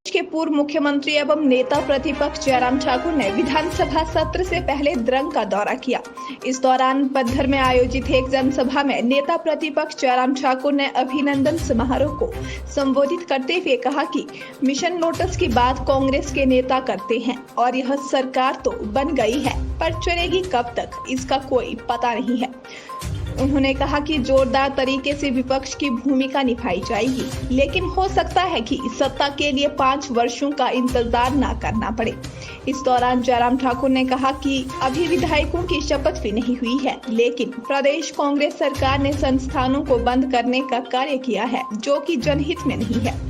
के पूर्व मुख्यमंत्री एवं नेता प्रतिपक्ष जयराम ठाकुर ने विधानसभा सत्र से पहले द्रंग का दौरा किया। इस दौरान पद्धर में आयोजित एक जनसभा में नेता प्रतिपक्ष जयराम ठाकुर ने अभिनंदन समारोह को संबोधित करते हुए कहा कि मिशन लोटस की बात कांग्रेस के नेता करते हैं और यह सरकार तो बन गई है, पर चलेगी कब तक इसका कोई पता नहीं है। उन्होंने कहा कि जोरदार तरीके से विपक्ष की भूमिका निभाई जाएगी, लेकिन हो सकता है कि सत्ता के लिए 5 वर्षों का इंतजार न करना पड़े। इस दौरान जयराम ठाकुर ने कहा कि अभी विधायकों की शपथ भी नहीं हुई है, लेकिन प्रदेश कांग्रेस सरकार ने संस्थानों को बंद करने का कार्य किया है, जो कि जनहित में नहीं है।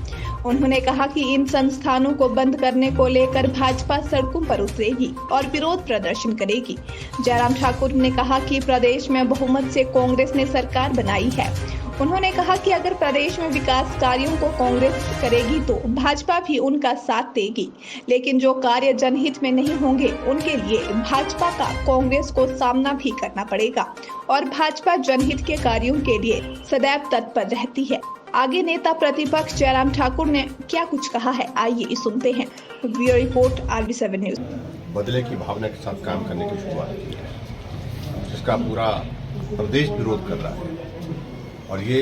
उन्होंने कहा कि इन संस्थानों को बंद करने को लेकर भाजपा सड़कों पर उतरेगी और विरोध प्रदर्शन करेगी। जयराम ठाकुर ने कहा कि प्रदेश में बहुमत से कांग्रेस ने सरकार बनाई है। उन्होंने कहा कि अगर प्रदेश में विकास कार्यों को कांग्रेस करेगी तो भाजपा भी उनका साथ देगी, लेकिन जो कार्य जनहित में नहीं होंगे उनके लिए भाजपा का कांग्रेस को सामना भी करना पड़ेगा और भाजपा जनहित के कार्यों के लिए सदैव तत्पर रहती है। आगे नेता प्रतिपक्ष जयराम ठाकुर ने क्या कुछ कहा है, आइए सुनते हैं। Bureau report RV7 news. बदले की भावना के साथ काम करने की शुरुआत की है, जिसका पूरा प्रदेश विरोध कर रहा है। और ये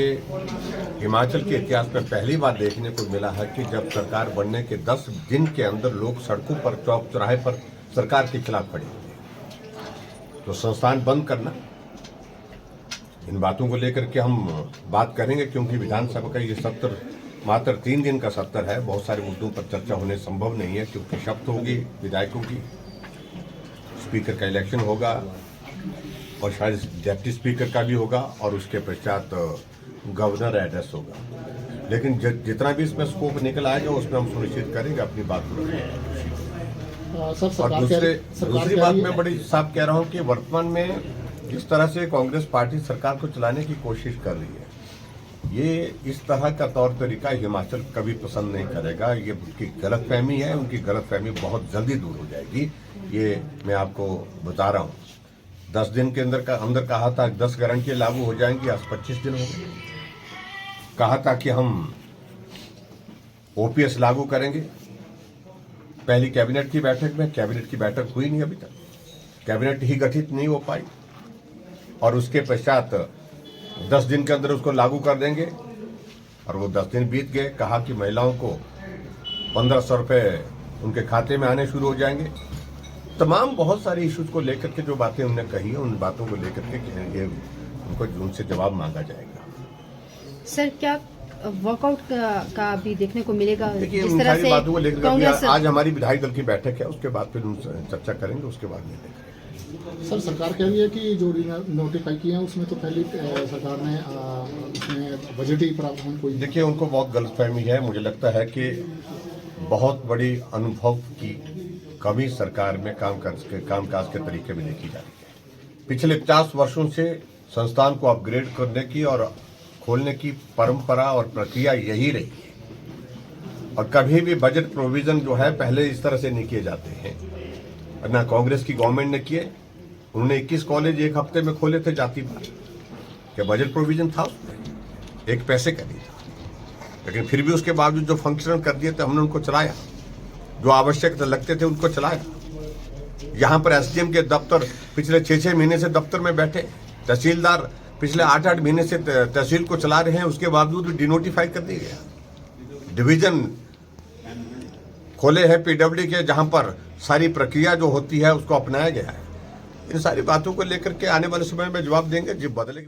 हिमाचल के इतिहास में पहली बार देखने को मिला है कि जब सरकार बनने के 10 दिन के अंदर लोग सड़कों पर, चौक चौराहे पर सरकार के खिलाफ खड़े हुए। तो संस्थान बंद करना, इन बातों को लेकर के हम बात करेंगे, क्योंकि विधानसभा का ये सत्र मात्र 3 दिन का सत्र है। बहुत सारे मुद्दों पर चर्चा होने संभव नहीं है, क्योंकि शपथ होगी विधायकों की, स्पीकर का इलेक्शन होगा और शायद डिप्टी स्पीकर का भी होगा, और उसके पश्चात गवर्नर एड्रेस होगा। लेकिन जितना भी इसमें स्कोप निकल आएगा उसमें हम सुनिश्चित करेंगे अपनी बात को। और दूसरी बात मैं बड़ी साफ कह रहा हूँ कि वर्तमान में इस तरह से कांग्रेस पार्टी सरकार को चलाने की कोशिश कर रही है, ये इस तरह का तौर तरीका हिमाचल कभी पसंद नहीं करेगा। ये उनकी गलतफहमी है, उनकी गलतफहमी बहुत जल्दी दूर हो जाएगी, ये मैं आपको बता रहा हूँ। 10 दिन के अंदर कहा था 10 गारंटियां लागू हो जाएंगी, आज 25 दिन हो गए। कहा था कि हम OPS लागू करेंगे। पहली कैबिनेट की बैठक में, कैबिनेट की बैठक हुई नहीं अभी तक, कैबिनेट ही गठित नहीं हो पाई, और उसके पश्चात 10 दिन के अंदर उसको लागू कर देंगे। और वो 10 दिन बीत गए। कहा कि महिलाओं को 1500 रुपये उनके खाते में आने शुरू हो जाएंगे। तमाम बहुत सारी इश्यूज को लेकर के जो बातें उन्होंने कही है, उन बातों को लेकर के ये उनको उनसे जवाब मांगा जाएगा। सर, क्या वॉकआउट का भी देखने को मिलेगा? देखिए, इन सारी बातों को लेकर आज हमारी विधायक दल की बैठक है, उसके बाद फिर चर्चा करेंगे, उसके बाद में देखेंगे। सर, सरकार कह रही है कि जो नोटिफाई किए हैं उसमें तो पहले सरकार ने उसमें बजट ही प्रावधान कोई। देखिए, उनको बहुत गलतफहमी है। मुझे लगता है कि बहुत बड़ी अनुभव की कमी सरकार में कामकाज के तरीके में देखी जा रही है। पिछले 50 वर्षों से संस्थान को अपग्रेड करने की और खोलने की परंपरा और प्रक्रिया यही रही है, और कभी भी बजट प्रोविजन जो है पहले इस तरह से नहीं किए जाते हैं। ना कांग्रेस की गवर्नमेंट ने किए। उन्होंने 21 कॉलेज एक हफ्ते में खोले थे जाति पर। क्या बजट प्रोविजन था उसमें? एक पैसे का नहीं था, लेकिन फिर भी उसके बावजूद जो फंक्शनल कर दिए थे हमने उनको चलाया, जो आवश्यक लगते थे उनको चलाया। यहाँ पर SDM के दफ्तर पिछले 6-6 महीने से दफ्तर में बैठे, तहसीलदार पिछले 8-8 महीने से तहसील को चला रहे हैं, उसके बावजूद भी डिनोटिफाई कर दिया गया। डिवीजन खोले हैं PWD के, जहां पर सारी प्रक्रिया जो होती है उसको अपनाया गया है। इन सारी बातों को लेकर के आने वाले समय में जवाब देंगे। जी, बदले